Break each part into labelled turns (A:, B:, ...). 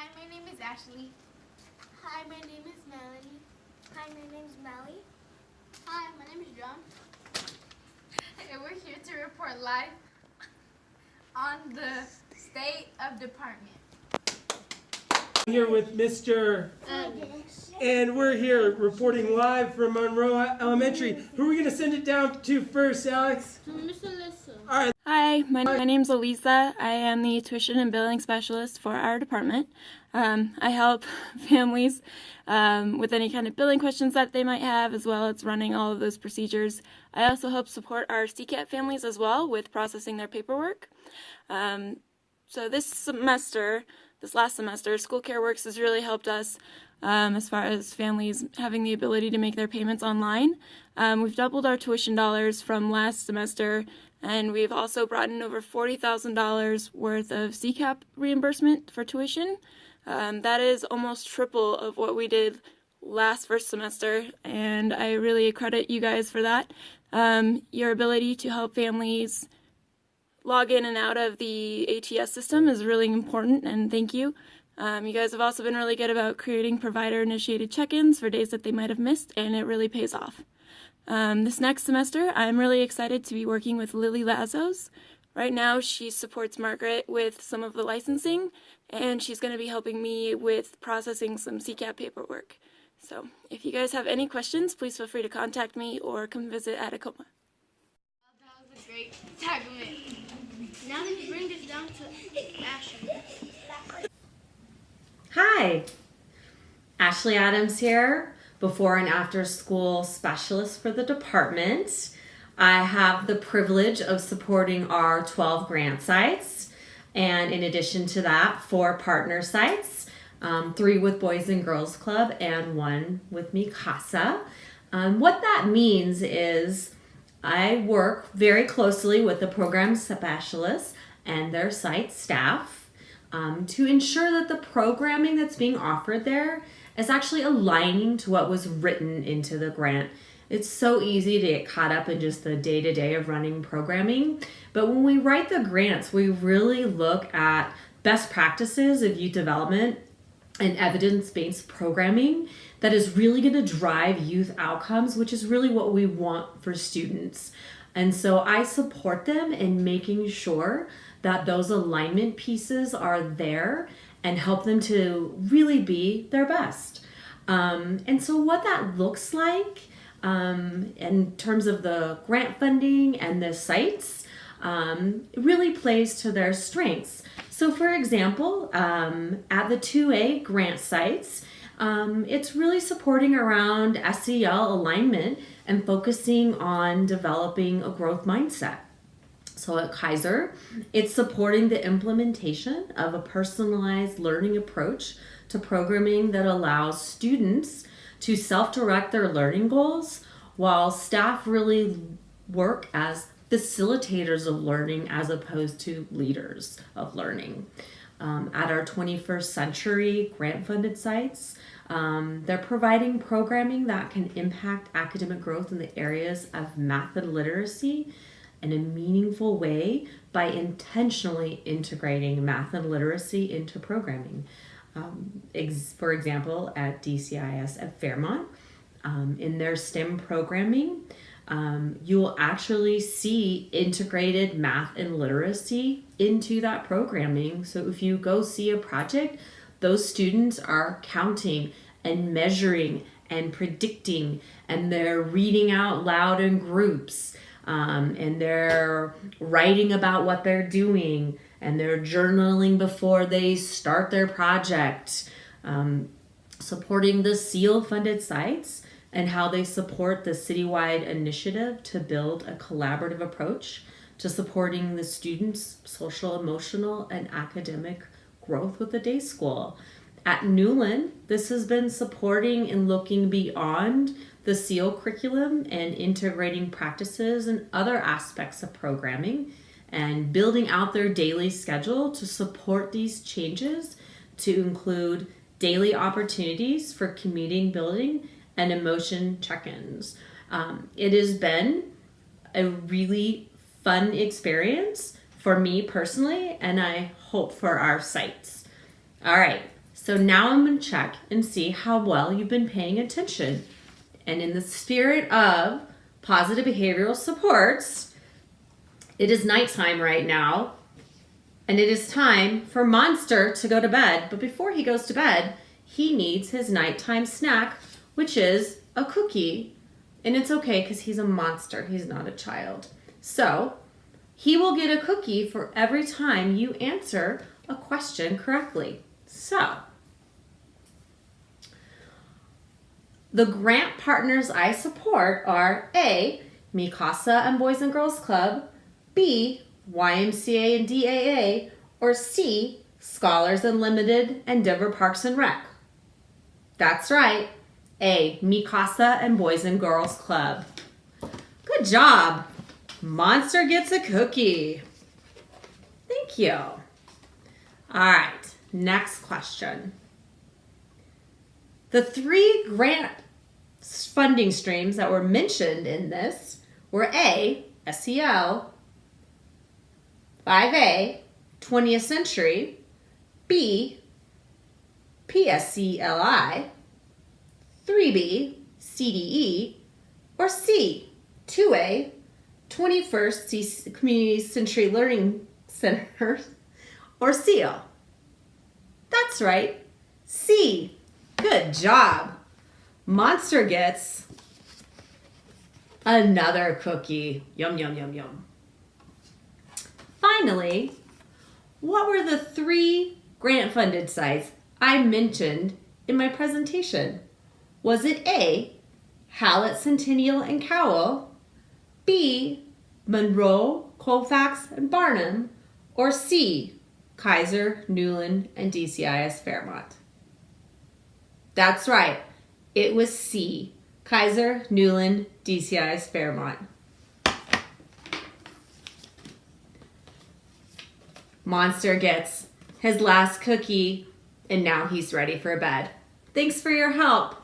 A: Hi, my name is Ashley.
B: Hi, my name is Melanie.
C: Hi, my name is Melly.
B: Hi, my name is John.
A: And we're here to report live on the state of department.
D: Here with Mr. And we're here reporting live from Monroe Elementary. Who are we going to send it down to first, Alex?
B: To Miss Alyssa.
D: All right.
E: Hi, my name's Elisa. I am the tuition and billing specialist for our department. I help families with any kind of billing questions that they might have, as well as running all of those procedures. I also help support our CCAT families as well with processing their paperwork. So this last semester, School Care Works has really helped us as far as families having the ability to make their payments online. We've doubled our tuition dollars from last semester, and we've also brought in over $40,000 worth of CCAP reimbursement for tuition. That is almost triple of what we did first semester, and I really credit you guys for that. Your ability to help families log in and out of the ATS system is really important, and thank you. You guys have also been really good about creating provider-initiated check-ins for days that they might have missed, and it really pays off. This next semester, I'm really excited to be working with Lily Lazos. Right now, she supports Margaret with some of the licensing, and she's going to be helping me with processing some CCAP paperwork. So, if you guys have any questions, please feel free to contact me or come visit at Acoma.
A: That was a great segment.
B: Now let's bring this down to Ashley.
F: Hi, Ashley Adams here, before and after school specialist for the department. I have the privilege of supporting our 12 grant sites, and in addition to that, 4 partner sites, 3 with Boys and Girls Club and 1 with Mi Casa. What that means is I work very closely with the program specialists and their site staff to ensure that the programming that's being offered there is actually aligning to what was written into the grant. It's so easy to get caught up in just the day-to-day of running programming, but when we write the grants, we really look at best practices of youth development and evidence-based programming that is really going to drive youth outcomes, which is really what we want for students. And so I support them in making sure that those alignment pieces are there and help them to really be their best. And so what that looks like in terms of the grant funding and the sites, it really plays to their strengths. So for example, at the 2A grant sites, it's really supporting around SEL alignment and focusing on developing a growth mindset. So at Kaiser, it's supporting the implementation of a personalized learning approach to programming that allows students to self-direct their learning goals, while staff really work as facilitators of learning as opposed to leaders of learning. At our 21st Century grant-funded sites, they're providing programming that can impact academic growth in the areas of math and literacy in a meaningful way by intentionally integrating math and literacy into programming. For example, at DCIS at Fairmont, in their STEM programming, you'll actually see integrated math and literacy into that programming. So if you go see a project, those students are counting and measuring and predicting, and they're reading out loud in groups, and they're writing about what they're doing, and they're journaling before they start their project, supporting the SEAL-funded sites and how they support the citywide initiative to build a collaborative approach to supporting the students' social, emotional, and academic growth with the day school. At Newland, this has been supporting and looking beyond the SEAL curriculum and integrating practices and other aspects of programming and building out their daily schedule to support these changes to include daily opportunities for community building and emotion check-ins. It has been a really fun experience for me personally, and I hope for our sites. All right, So now I'm going to check and see how well you've been paying attention. And in the spirit of positive behavioral supports, it is nighttime right now. And it is time for Monster to go to bed. But before he goes to bed, he needs his nighttime snack, which is a cookie. And it's okay because he's a monster. He's not a child. So he will get a cookie for every time you answer a question correctly. So the grant partners I support are A, Mi Casa and Boys and Girls Club, B, YMCA and DAA, or C, Scholars Unlimited and Denver Parks and Rec. That's right, A, Mi Casa and Boys and Girls Club. Good job. Monster gets a cookie. Thank you. All right, next question. The 3 grant funding streams that were mentioned in this were A, SEL, 5A, 20th Century, B, PSCLI, 3B, CDE, or C, 2A, 21st Community Century Learning Center, or SEAL. That's right, C. Good job. Monster gets another cookie. Yum, yum, yum, yum. Finally, what were the 3 grant-funded sites I mentioned in my presentation? Was it A, Hallett, Centennial, and Cowell, B, Monroe, Colfax, and Barnum, or C, Kaiser, Newland, and DCIS Fairmont? That's right. It was C, Kaiser, Newland, DCIS Fairmont. Monster gets his last cookie, and now he's ready for bed. Thanks for your help.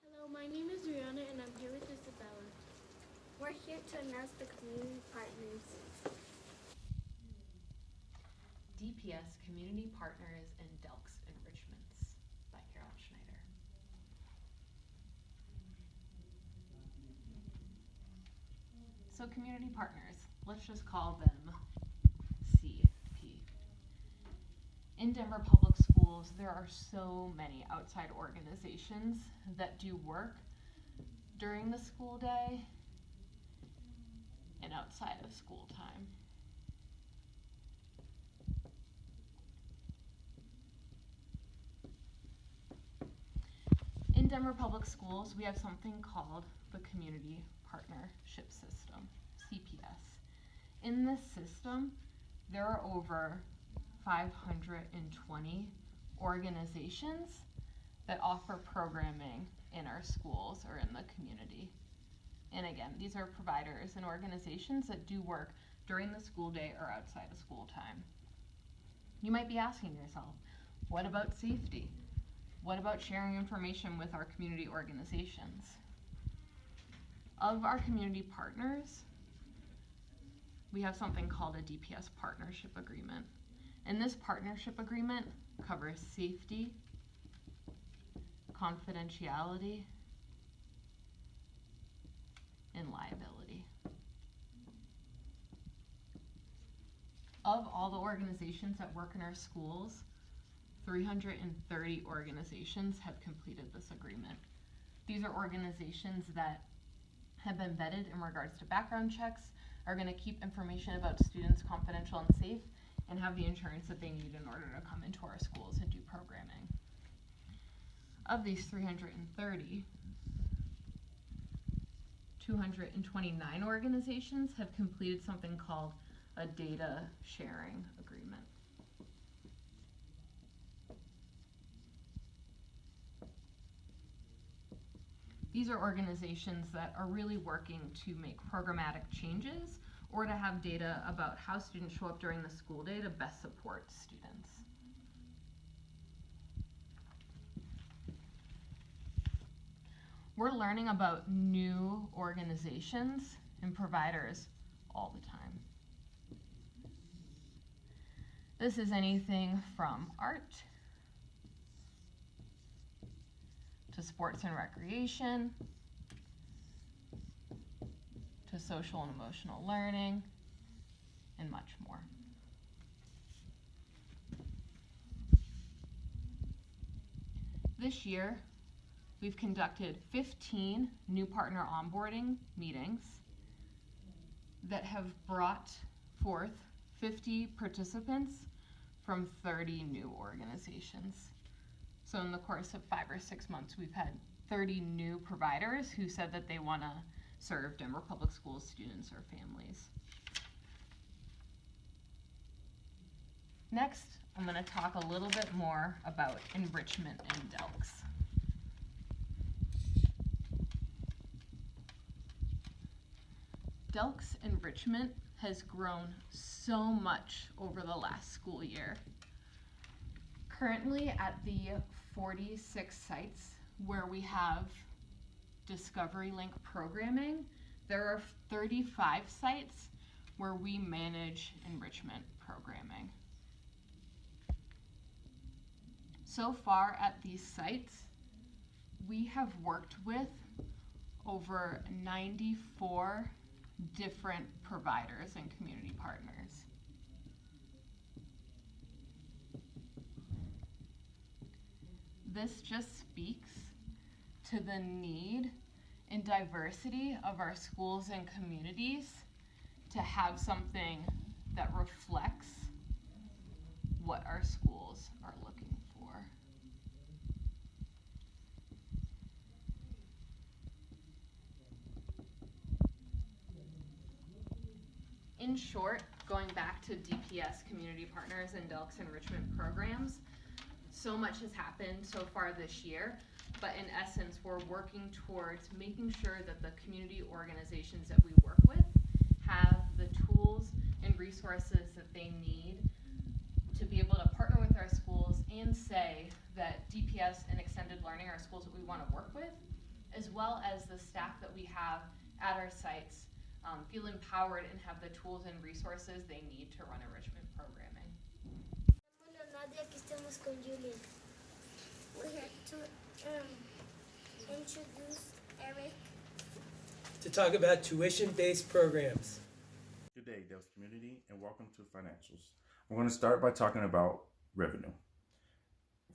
B: Hello, my name is Rihanna and I'm here with Isabella.
C: We're here to announce the community partners.
G: DPS Community Partners and Delks Enrichments by Carol Schneider. So community partners, let's just call them CP. In Denver Public Schools, there are so many outside organizations that do work during the school day and outside of school time. In Denver Public Schools, we have something called the Community Partnership System, CPS. In this system, there are over 520 organizations that offer programming in our schools or in the community. And again, these are providers and organizations that do work during the school day or outside of school time. You might be asking yourself, what about safety? What about sharing information with our community organizations? Of our community partners, we have something called a DPS partnership agreement. And this partnership agreement covers safety, confidentiality, and liability. Of all the organizations that work in our schools, 330 organizations have completed this agreement. These are organizations that have been vetted in regards to background checks, are going to keep information about students confidential and safe, and have the insurance that they need in order to come into our schools and do programming. Of these 330, 229 organizations have completed something called a data sharing agreement. These are organizations that are really working to make programmatic changes or to have data about how students show up during the school day to best support students. We're learning about new organizations and providers all the time. This is anything from art to sports and recreation to social and emotional learning and much more. This year, we've conducted 15 new partner onboarding meetings that have brought forth 50 participants from 30 new organizations. So in the course of 5 or 6 months, we've had 30 new providers who said that they want to serve Denver Public Schools students or families. Next, I'm going to talk a little bit more about enrichment and DELCs. DELCs enrichment has grown so much over the last school year. Currently at the 46 sites where we have Discovery Link programming, there are 35 sites where we manage enrichment programming. So far at these sites, we have worked with over 94 different providers and community partners. This just speaks to the need and diversity of our schools and communities to have something that reflects what our schools are looking for. In short, going back to DPS community partners and DELCS enrichment programs, so much has happened so far this year, but in essence, we're working towards making sure that the community organizations that we work with have the tools and resources that they need to be able to partner with our schools and say that DPS and extended learning are schools that we want to work with, as well as the staff that we have at our sites feel empowered and have the tools and resources they need to run enrichment programming.
C: Nadia, aquí estamos con Julian. We're here to introduce Eric.
D: To talk about tuition-based programs.
H: Good day, Dept community, and welcome to Financials. I'm going to start by talking about revenue.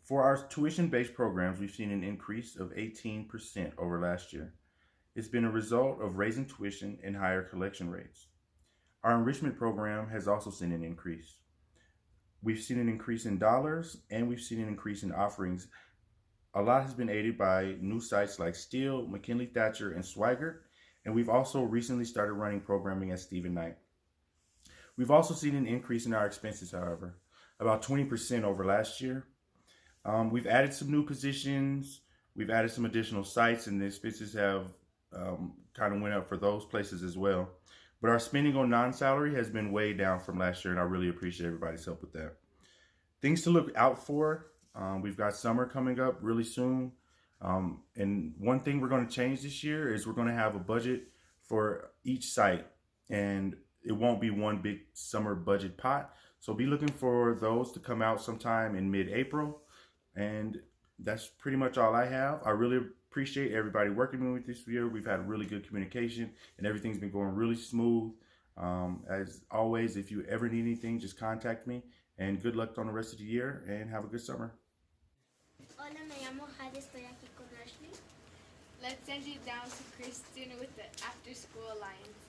H: For our tuition-based programs, we've seen an increase of 18% over last year. It's been a result of raising tuition and higher collection rates. Our enrichment program has also seen an increase. We've seen an increase in dollars and we've seen an increase in offerings. A lot has been aided by new sites like Steele, McKinley Thatcher, and Swigert, and we've also recently started running programming at Stephen Knight. We've also seen an increase in our expenses, however, about 20% over last year. We've added some new positions, we've added some additional sites, and the expenses have kind of went up for those places as well. But our spending on non-salary has been way down from last year, and I really appreciate everybody's help with that. Things to look out for. We've got summer coming up really soon. And one thing we're going to change this year is we're going to have a budget for each site, and it won't be one big summer budget pot. So be looking for those to come out sometime in mid-April. And that's pretty much all I have. I really appreciate everybody working with this year. We've had really good communication and everything's been going really smooth. As always, if you ever need anything, just contact me, and good luck on the rest of the year and have a good summer.
C: Hola, me llamo Jade, estoy aquí con Ashley.
A: Let's send you down to Christina with the After School Alliance.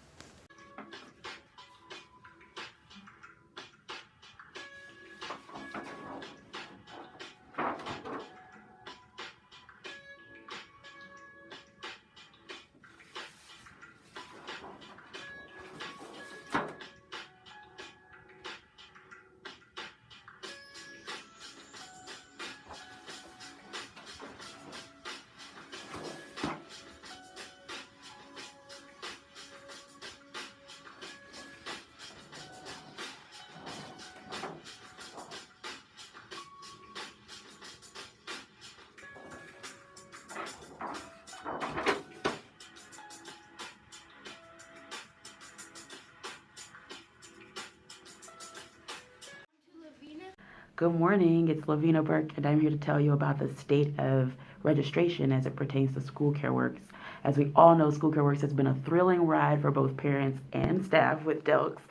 I: Good morning, it's Lavina Burke, and I'm here to tell you about the state of registration as it pertains to School Care Works. As we all know, School Care Works has been a thrilling ride for both parents and staff with Delks,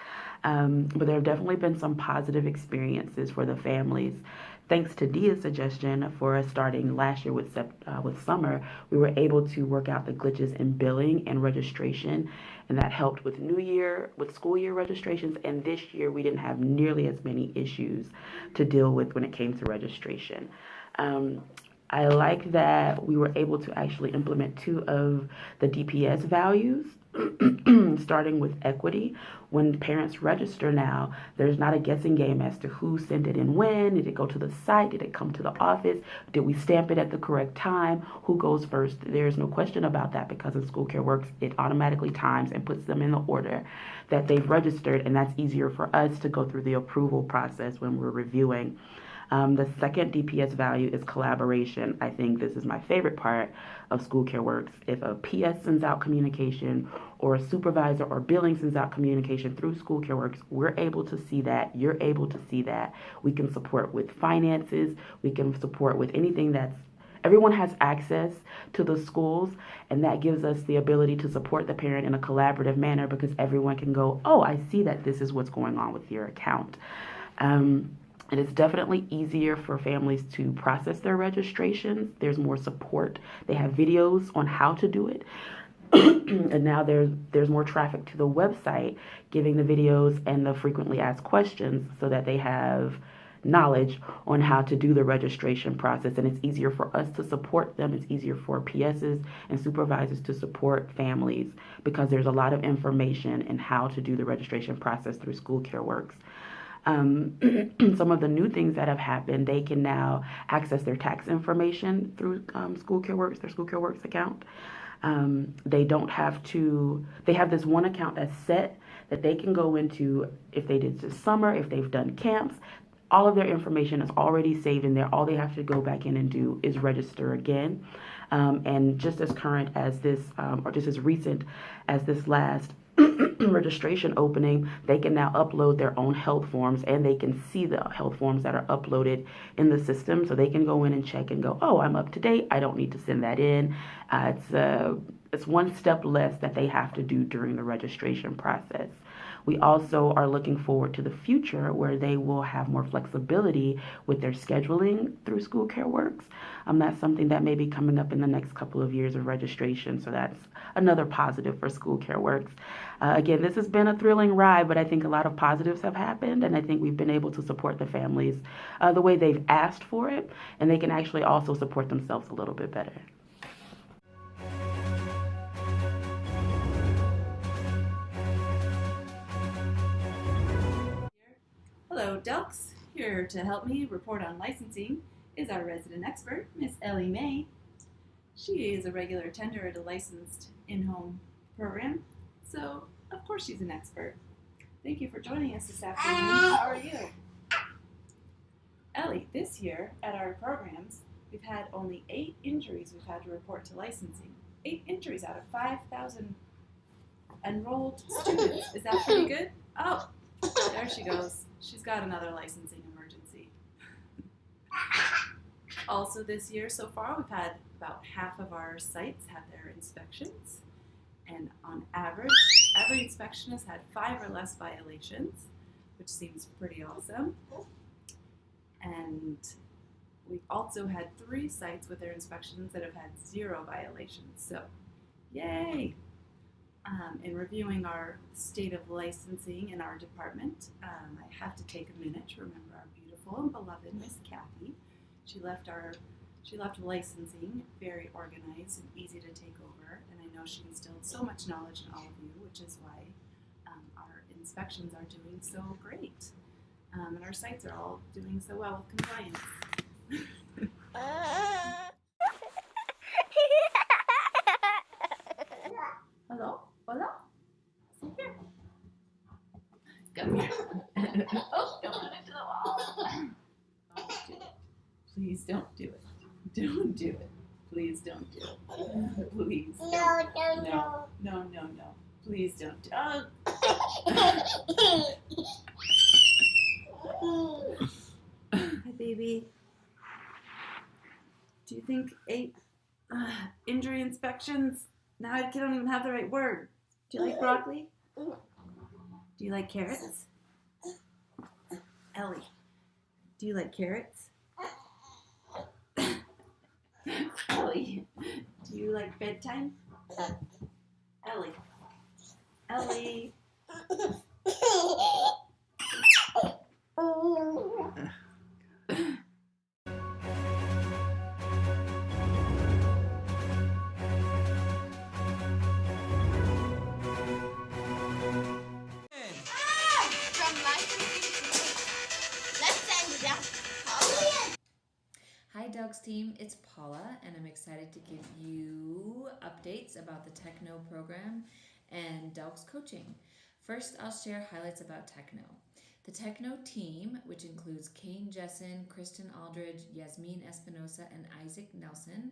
I: but there have definitely been some positive experiences for the families. Thanks to Dia's suggestion for us starting last year with summer, we were able to work out the glitches in billing and registration, and that helped with school year registrations. And this year, we didn't have nearly as many issues to deal with when it came to registration. I like that we were able to actually implement 2 of the DPS values, starting with equity. When parents register now, there's not a guessing game as to who sent it and when. Did it go to the site? Did it come to the office? Did we stamp it at the correct time? Who goes first? There's no question about that because in School Care Works, it automatically times and puts them in the order that they've registered, and that's easier for us to go through the approval process when we're reviewing. The second DPS value is collaboration. I think this is my favorite part of School Care Works. If a PS sends out communication or a supervisor or billing sends out communication through School Care Works, we're able to see that. You're able to see that. We can support with finances. We can support with anything everyone has access to the schools, and that gives us the ability to support the parent in a collaborative manner because everyone can go, oh, I see that this is what's going on with your account. And it's definitely easier for families to process their registrations. There's more support. They have videos on how to do it. And now there's more traffic to the website, giving the videos and the frequently asked questions so that they have knowledge on how to do the registration process. And it's easier for us to support them. It's easier for PSs and supervisors to support families because there's a lot of information in how to do the registration process through School Care Works. Some of the new things that have happened, they can now access their tax information through School Care Works, their School Care Works account. They have this one account that's set that they can go into if they did this summer, if they've done camps. All of their information is already saved in there. All they have to go back in and do is register again. And just as current as this, or just as recent as this last registration opening, they can now upload their own health forms, and they can see the health forms that are uploaded in the system, so they can go in and check and go, oh, I'm up to date, I don't need to send that in. It's one step less that they have to do during the registration process. We also are looking forward to the future where they will have more flexibility with their scheduling through School Care Works. That's something that may be coming up in the next couple of years of registration, so that's another positive for School Care Works. Again, this has been a thrilling ride, but I think a lot of positives have happened, and I think we've been able to support the families the way they've asked for it, and they can actually also support themselves a little bit better.
J: Hello, Delks. Here to help me report on licensing is our resident expert, Miss Ellie May. She is a regular attender at a licensed in-home program, so of course she's an expert. Thank you for joining us this afternoon. How are you? Ellie, this year at our programs, we've had only 8 injuries we've had to report to licensing. 8 injuries out of 5,000 enrolled students. Is that pretty good? Oh, there she goes. She's got another licensing emergency. Also this year so far, we've had about half of our sites have their inspections. And on average, every inspection has had 5 or less violations, which seems pretty awesome. And we've also had 3 sites with their inspections that have had 0 violations. So, yay! In reviewing our state of licensing in our department, I have to take a minute to remember our beautiful and beloved Miss Kathy. She left licensing very organized and easy to take over, and I know she instilled so much knowledge in all of you, which is why our inspections are doing so great, and our sites are all doing so well with compliance. Hello? Hola? Sit here. Come here. Oh, don't run into the wall. Please don't do it. Don't do it. Please don't do it. Please. No. Please don't do it. think 8 injury inspections. Now I don't even have the right word. Do you like broccoli? Do you like carrots? Ellie, do you like carrots? Ellie, do you like bedtime? Ellie. Ellie.
A: From licensing to let's send it down.
K: Hi Dogs team, it's Paula and I'm excited to give you updates about the Techno program and Dogs coaching. First, I'll share highlights about Techno. The Techno team, which includes Kane Jessen, Kristen Aldridge, Yasmin Espinosa, and Isaac Nelson,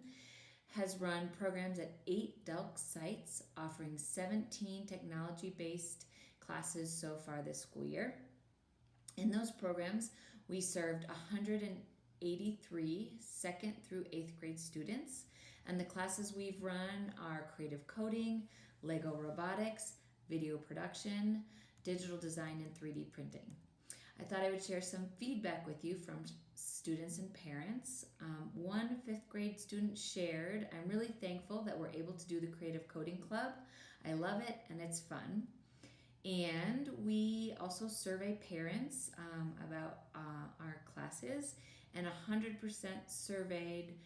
K: has run programs at 8 Delk sites, offering 17 technology-based classes so far this school year. In those programs, we served 183 second through 8th grade students, and the classes we've run are creative coding, Lego robotics, video production, digital design, and 3D printing. I thought I would share some feedback with you from students and parents. One 5th grade student shared, "I'm really thankful that we're able to do the creative coding club. I love it and it's fun." And we also survey parents about our classes, and 100% surveyed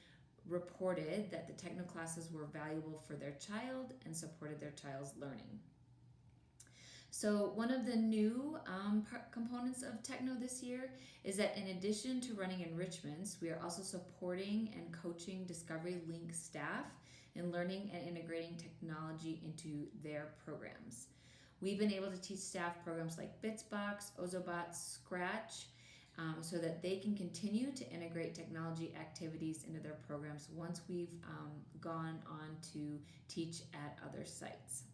K: reported that the techno classes were valuable for their child and supported their child's learning. So one of the new components of Techno this year is that in addition to running enrichments, we are also supporting and coaching Discovery Link staff in learning and integrating technology into their programs. We've been able to teach staff programs like Bitsbox, Ozobots, Scratch, so that they can continue to integrate technology activities into their programs once we've gone on to teach at other sites.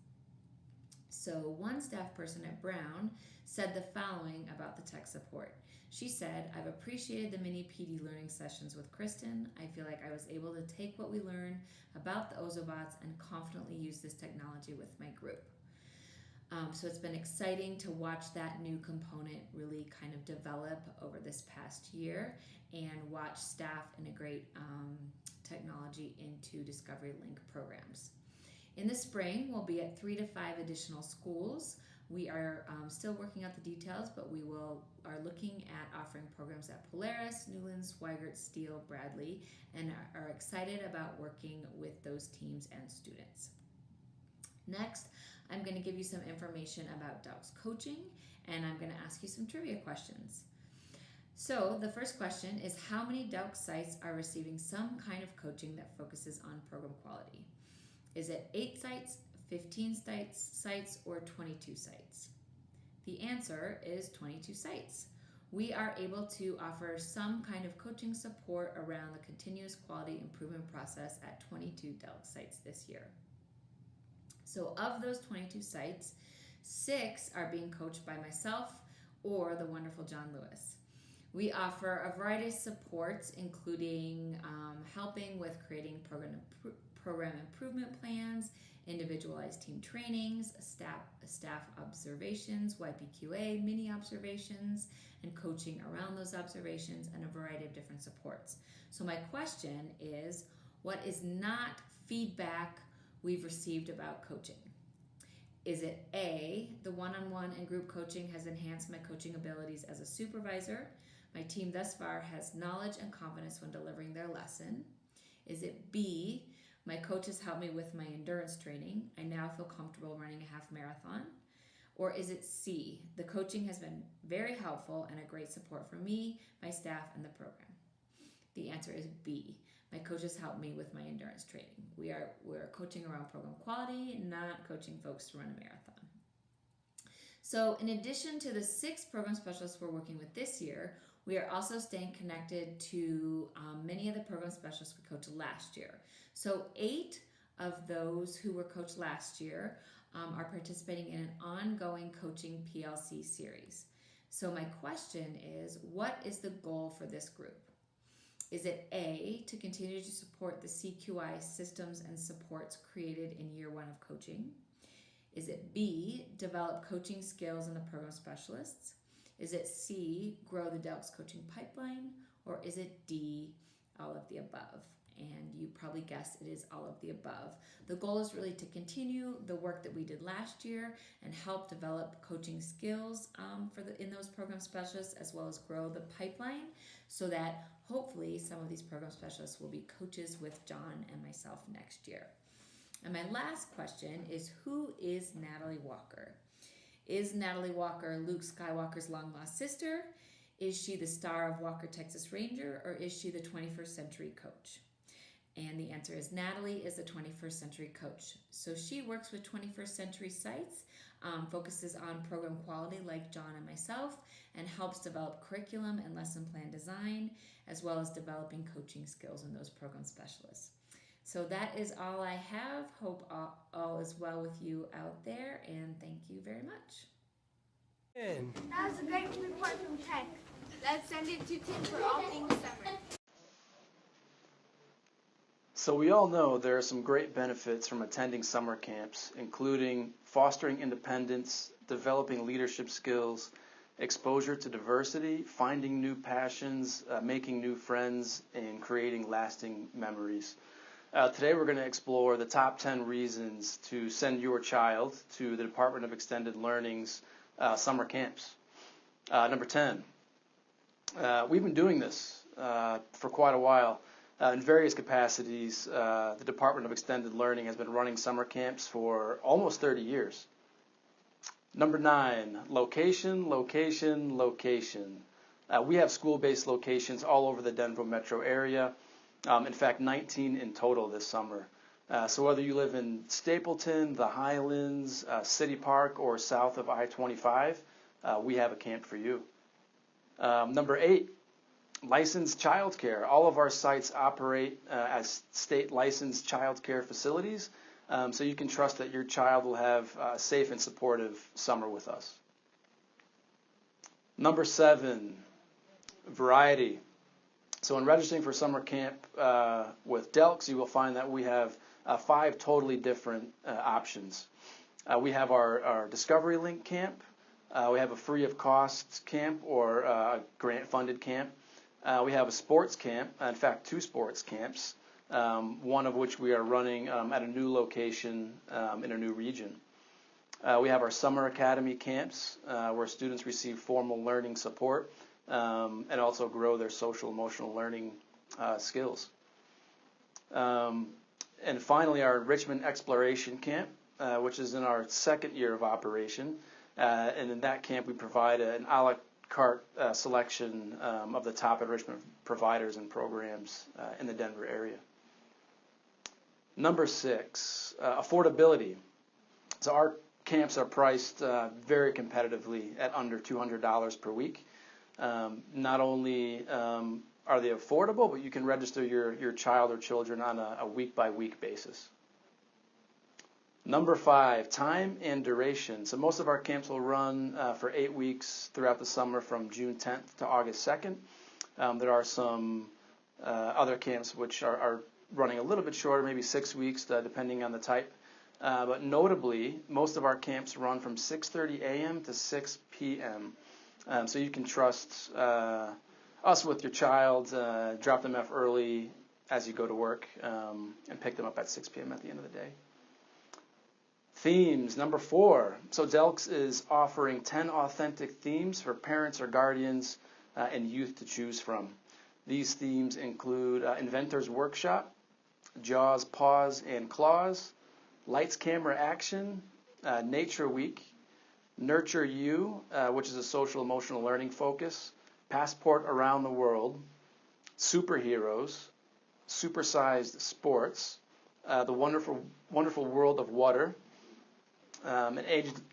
K: So one staff person at Brown said the following about the tech support. She said, "I've appreciated the mini PD learning sessions with Kristen. I feel like I was able to take what we learned about the Ozobots and confidently use this technology with my group." So it's been exciting to watch that new component really kind of develop over this past year and watch staff integrate technology into Discovery Link programs. In the spring, we'll be at 3 to 5 additional schools. We are still working out the details, but we are looking at offering programs at Polaris, Newlands, Swigert, Steele, Bradley, and are excited about working with those teams and students. Next, I'm going to give you some information about Dogs coaching, and I'm going to ask you some trivia questions. So the first question is, how many Dogs sites are receiving some kind of coaching that focuses on program quality? Is it 8 sites, 15 sites, or 22 sites? The answer is 22 sites. We are able to offer some kind of coaching support around the continuous quality improvement process at 22 Delk sites this year. So of those 22 sites, 6 are being coached by myself or the wonderful John Lewis. We offer a variety of supports, including helping with creating program improvement plans, individualized team trainings, staff observations, YPQA, mini observations, and coaching around those observations, and a variety of different supports. So my question is, what is not feedback we've received about coaching? Is it A, the one-on-one and group coaching has enhanced my coaching abilities as a supervisor? My team thus far has knowledge and confidence when delivering their lesson. Is it B, my coach has helped me with my endurance training. I now feel comfortable running a half marathon. Or is it C, the coaching has been very helpful and a great support for me, my staff, and the program? The answer is B. My coaches helped me with my endurance training. We're coaching around program quality, not coaching folks to run a marathon. So in addition to the 6 program specialists we're working with this year, we are also staying connected to many of the program specialists we coached last year. So 8 of those who were coached last year are participating in an ongoing coaching PLC series. So my question is, what is the goal for this group? Is it A, to continue to support the CQI systems and supports created in year 1 of coaching? Is it B, develop coaching skills in the program specialists? Is it C, grow the DELCS coaching pipeline? Or is it D, all of the above? And you probably guessed it is all of the above. The goal is really to continue the work that we did last year and help develop coaching skills in those program specialists, as well as grow the pipeline so that hopefully some of these program specialists will be coaches with John and myself next year. And my last question is, who is Natalie Walker? Is Natalie Walker Luke Skywalker's long-lost sister? Is she the star of Walker, Texas Ranger? Or is she the 21st century coach? And the answer is Natalie is the 21st century coach. So she works with 21st century sites, focuses on program quality like John and myself, and helps develop curriculum and lesson plan design, as well as developing coaching skills in those program specialists. So that is all I have. Hope all is well with you out there, and thank you very much.
A: That was a great report from Tech. Let's send it to Tim for all things summer.
L: So we all know there are some great benefits from attending summer camps, including fostering independence, developing leadership skills, exposure to diversity, finding new passions, making new friends, and creating lasting memories. Today we're going to explore the top 10 reasons to send your child to the Department of Extended Learning's summer camps. Number 10, we've been doing this for quite a while. In various capacities, the Department of Extended Learning has been running summer camps for almost 30 years. Number 9, location, location, location. We have school-based locations all over the Denver metro area. In fact, 19 in total this summer. So whether you live in Stapleton, the Highlands, City Park, or south of I-25, we have a camp for you. Number 8, licensed childcare. All of our sites operate as state licensed childcare facilities, so you can trust that your child will have a safe and supportive summer with us. Number 7, variety. So in registering for summer camp with DELCS, you will find that we have 5 totally different options. We have our Discovery Link camp. We have a free of cost camp or a grant-funded camp. We have a sports camp, in fact 2 sports camps, one of which we are running at a new location in a new region. We have our summer academy camps where students receive formal learning support and also grow their social emotional learning skills. And finally, our enrichment exploration camp, which is in our 2nd year of operation. And in that camp, we provide an a la carte selection of the top enrichment providers and programs in the Denver area. Number 6, affordability. So our camps are priced very competitively at under $200 per week. Not only are they affordable, but you can register your child or children on a week-by-week basis. Number 5, time and duration. So most of our camps will run for 8 weeks throughout the summer from June 10th to August 2nd. There are some other camps which are running a little bit shorter, maybe 6 weeks, depending on the type. But notably, most of our camps run from 6:30 a.m. to 6 p.m. So you can trust us with your child, drop them off early as you go to work, and pick them up at 6 p.m. at the end of the day. Themes, number 4. So DELCS is offering 10 authentic themes for parents or guardians and youth to choose from. These themes include Inventor's Workshop, Jaws, Paws, and Claws, Lights, Camera, Action, Nature Week, Nurture You, which is a social emotional learning focus, Passport Around the World, Superheroes, Supersized Sports, The Wonderful World of Water, and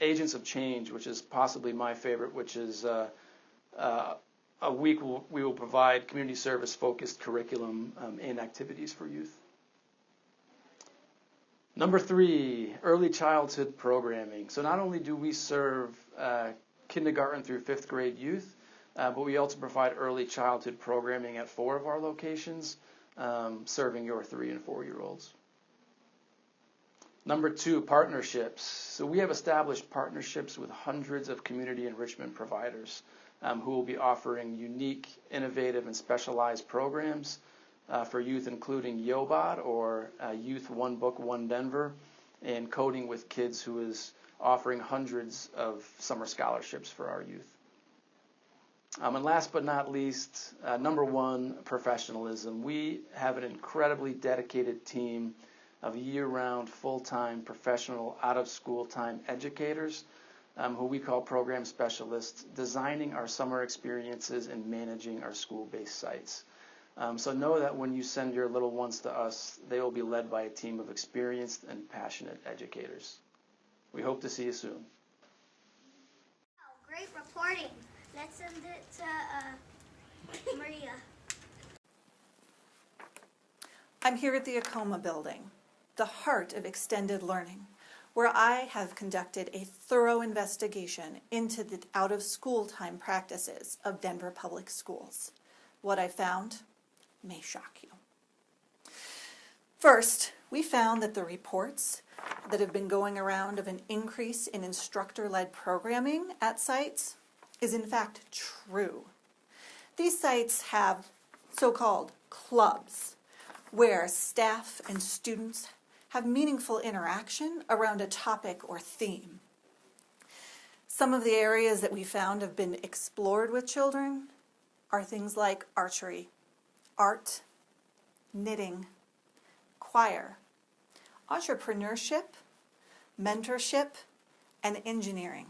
L: Agents of Change, which is possibly my favorite, which is a week we will provide community service focused curriculum and activities for youth. Number 3, early childhood programming. So not only do we serve kindergarten through 5th grade youth, but we also provide early childhood programming at 4 of our locations, serving your 3 and 4-year-olds. Number 2, partnerships. So we have established partnerships with hundreds of community enrichment providers who will be offering unique, innovative, and specialized programs for youth, including YOBOT, or Youth One Book, One Denver, and Coding with Kids, who is offering hundreds of summer scholarships for our youth. And last but not least, number 1, professionalism. We have an incredibly dedicated team of year-round, full-time, professional, out-of-school time educators who we call program specialists, designing our summer experiences and managing our school-based sites. So know that when you send your little ones to us, they will be led by a team of experienced and passionate educators. We hope to see you soon.
C: Wow, great reporting. Let's send it to Maria.
M: I'm here at the Acoma Building, the heart of extended learning, where I have conducted a thorough investigation into the out-of-school time practices of Denver Public Schools. What I found may shock you. First, we found that the reports that have been going around of an increase in instructor-led programming at sites is in fact true. These sites have so-called clubs where staff and students have meaningful interaction around a topic or theme. Some of the areas that we found have been explored with children are things like archery, art, knitting, choir, entrepreneurship, mentorship, and engineering.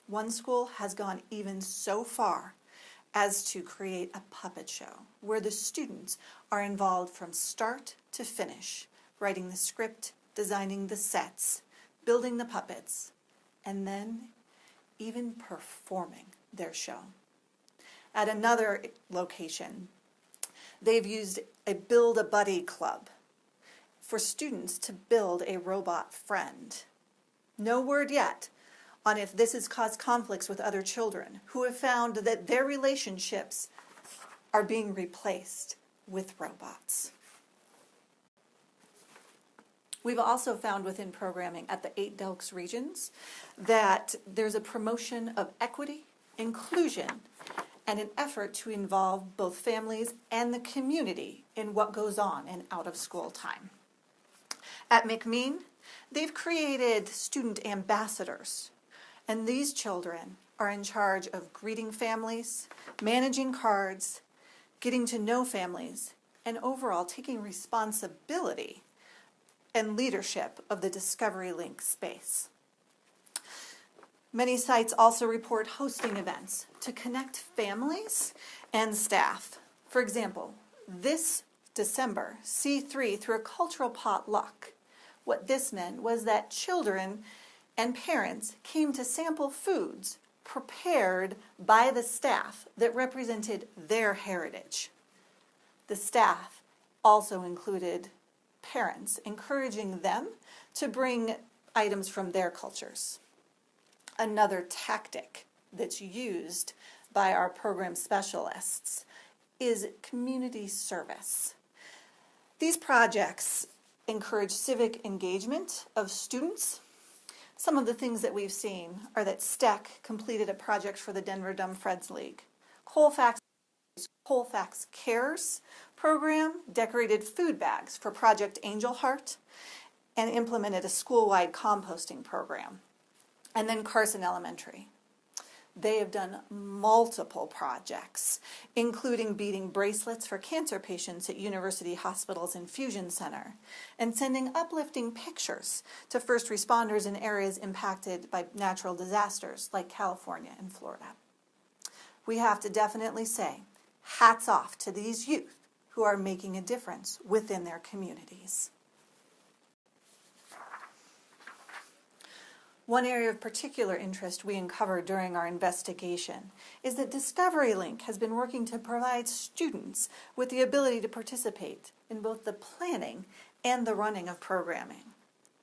M: One school has gone even so far as to create a puppet show where the students are involved from start to finish, writing the script, designing the sets, building the puppets, and then even performing their show. At another location, they've used a Build-A-Buddy club for students to build a robot friend. No word yet on if this has caused conflicts with other children who have found that their relationships are being replaced with robots. We've also found within programming at the 8 Delks regions that there's a promotion of equity, inclusion, and an effort to involve both families and the community in what goes on in out-of-school time. At McMean, they've created student ambassadors, and these children are in charge of greeting families, managing cards, getting to know families, and overall taking responsibility and leadership of the Discovery Link space. Many sites also report hosting events to connect families and staff. For example, this December, C3 threw a cultural potluck. What this meant was that children and parents came to sample foods prepared by the staff that represented their heritage. The staff also included parents, encouraging them to bring items from their cultures. Another tactic that's used by our program specialists is community service. These projects encourage civic engagement of students. Some of the things that we've seen are that STEC completed a project for the Denver Dumb Friends League. Colfax Cares program decorated food bags for Project Angel Heart and implemented a school-wide composting program. And then Carson Elementary. They have done multiple projects, including beading bracelets for cancer patients at University Hospital's Infusion Center and sending uplifting pictures to first responders in areas impacted by natural disasters like California and Florida. We have to definitely say, hats off to these youth who are making a difference within their communities. One area of particular interest we uncovered during our investigation is that Discovery Link has been working to provide students with the ability to participate in both the planning and the running of programming.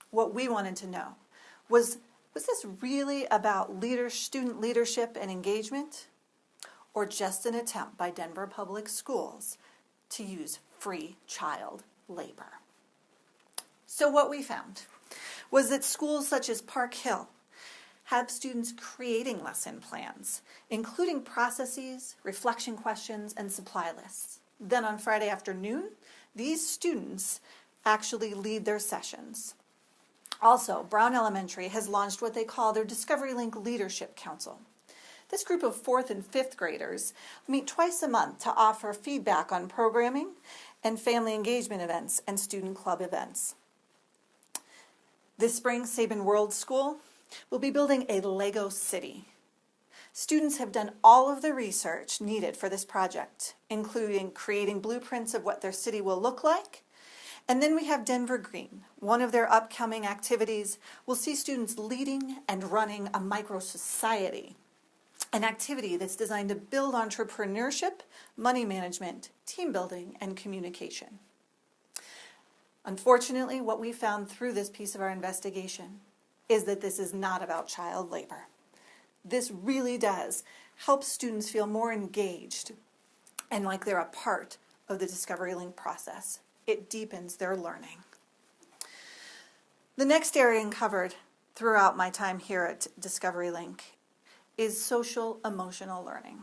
M: What we wanted to know was this really about student leadership and engagement? or just an attempt by Denver Public Schools to use free child labor. So what we found was that schools such as Park Hill have students creating lesson plans, including processes, reflection questions, and supply lists. Then on Friday afternoon, these students actually lead their sessions. Also, Brown Elementary has launched what they call their Discovery Link Leadership Council. This group of 4th and 5th graders meet twice a month to offer feedback on programming and family engagement events and student club events. This spring, Sabin World School will be building a Lego city. Students have done all of the research needed for this project, including creating blueprints of what their city will look like. And then we have Denver Green. One of their upcoming activities will see students leading and running a micro-society, an activity that's designed to build entrepreneurship, money management, team building, and communication. Unfortunately, what we found through this piece of our investigation is that this is not about child labor. This really does help students feel more engaged and like they're a part of the Discovery Link process. It deepens their learning. The next area uncovered throughout my time here at Discovery Link is social emotional learning.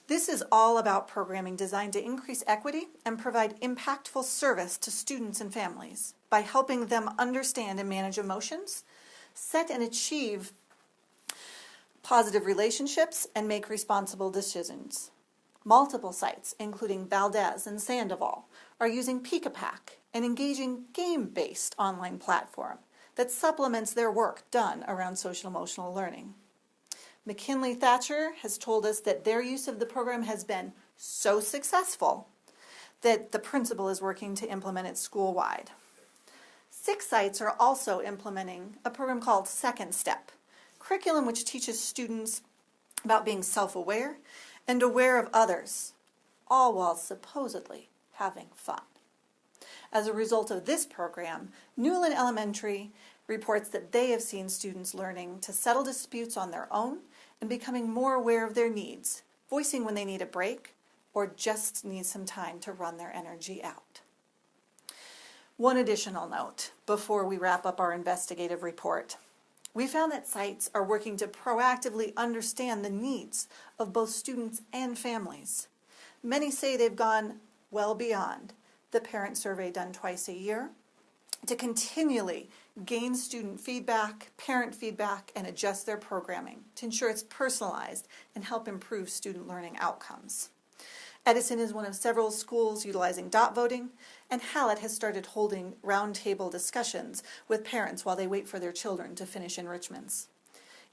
M: This is all about programming designed to increase equity and provide impactful service to students and families by helping them understand and manage emotions, set and achieve positive relationships, and make responsible decisions. Multiple sites, including Valdez and Sandoval, are using Pick-a-Pack, an engaging game-based online platform that supplements their work done around social emotional learning. McKinley Thatcher has told us that their use of the program has been so successful that the principal is working to implement it school-wide. 6 sites are also implementing a program called Second Step, curriculum which teaches students about being self-aware and aware of others, all while supposedly having fun. As a result of this program, Newland Elementary reports that they have seen students learning to settle disputes on their own and becoming more aware of their needs, voicing when they need a break or just need some time to run their energy out. One additional note before we wrap up our investigative report. We found that sites are working to proactively understand the needs of both students and families. Many say they've gone well beyond the parent survey done twice a year to continually gain student feedback, parent feedback, and adjust their programming to ensure it's personalized and help improve student learning outcomes. Edison is one of several schools utilizing dot voting, and Hallett has started holding roundtable discussions with parents while they wait for their children to finish enrichments.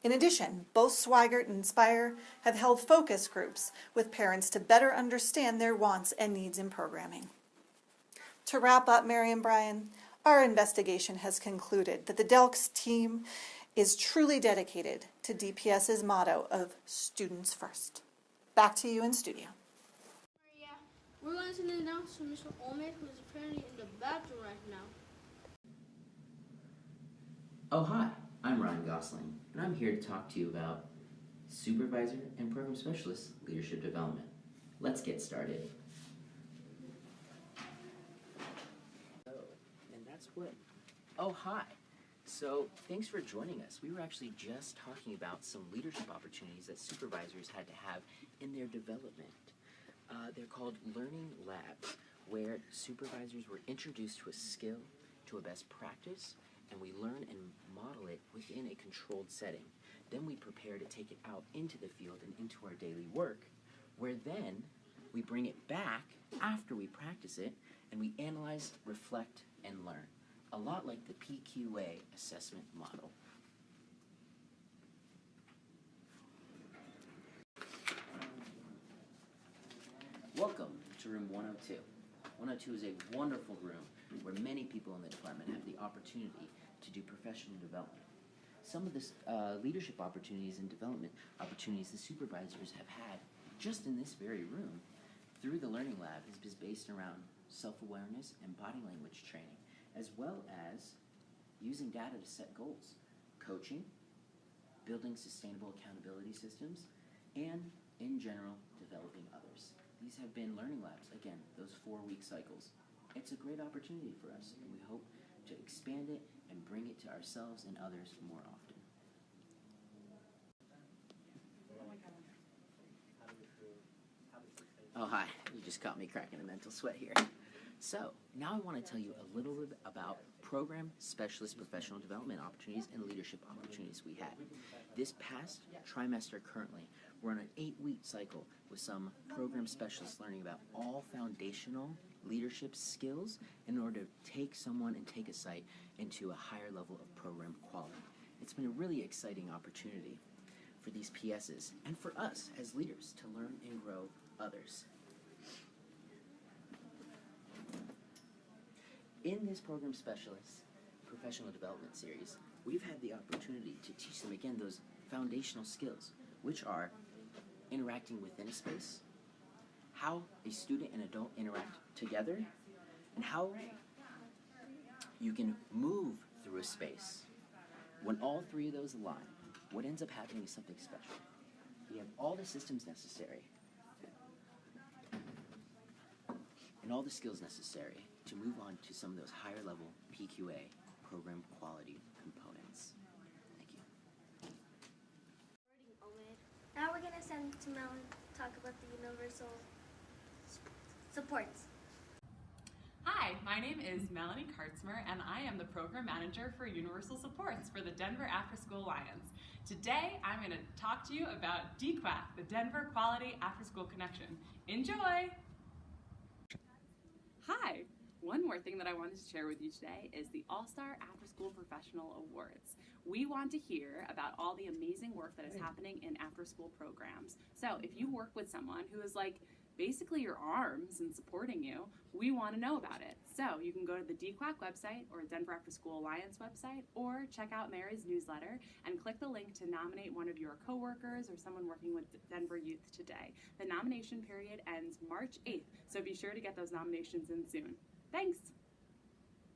M: In addition, both Swigert and Spire have held focus groups with parents to better understand their wants and needs in programming. To wrap up, Mary and Brian, our investigation has concluded that the DELCS team is truly dedicated to DPS's motto of students first. Back to you in studio.
B: We're going to send it down to Mr. Olmec, who is apparently in the bathroom right now.
N: Oh, hi. I'm Ryan Gosling, and I'm here to talk to you about Supervisor and Program Specialist Leadership Development. Let's get started. And that's what... Oh, hi. So, thanks for joining us. We were actually just talking about some leadership opportunities that supervisors had to have in their development. They're called learning labs, where supervisors were introduced to a skill, to a best practice, and we learn and model it within a controlled setting. Then we prepare to take it out into the field and into our daily work, where then we bring it back after we practice it, and we analyze, reflect, and learn. A lot like the PQA assessment model. Welcome to room 102. 102 is a wonderful room where many people in the department have the opportunity to do professional development. Some of the leadership opportunities and development opportunities the supervisors have had just in this very room through the Learning Lab is based around self-awareness and body language training, as well as using data to set goals, coaching, building sustainable accountability systems, and In general, developing others. These have been learning labs, again, those 4-week cycles. It's a great opportunity for us, and we hope to expand it and bring it to ourselves and others more often. Oh, hi. You just caught me cracking a mental sweat here. So, now I want to tell you a little bit about program specialist professional development opportunities and leadership opportunities we had. This past trimester currently, we're on an 8-week cycle with some program specialists learning about all foundational leadership skills in order to take someone and take a site into a higher level of program quality. It's been a really exciting opportunity for these PSs and for us as leaders to learn and grow others. In this program specialist professional development series, we've had the opportunity to teach them again those foundational skills, which are interacting within a space, how a student and adult interact together, and how you can move through a space. When all 3 of those align, what ends up happening is something special. We have all the systems necessary and all the skills necessary to move on to some of those higher level PQA, program quality components. Thank you.
C: Now we're going to send to Melon to talk about the universal supports.
O: Hi, my name is Melanie Kartzmer, and I am the Program Manager for Universal Supports for the Denver After School Alliance. Today, I'm going to talk to you about DQAC, the Denver Quality After School Connection. Enjoy! Hi! One more thing that I wanted to share with you today is the All-Star After School Professional Awards. We want to hear about all the amazing work that is happening in after-school programs. So if you work with someone who is like basically your arms and supporting you, we want to know about it. So you can go to the DQAC website or Denver After School Alliance website, or check out Mary's newsletter and click the link to nominate one of your coworkers or someone working with Denver youth today. The nomination period ends March 8th, so be sure to get those nominations in soon. Thanks!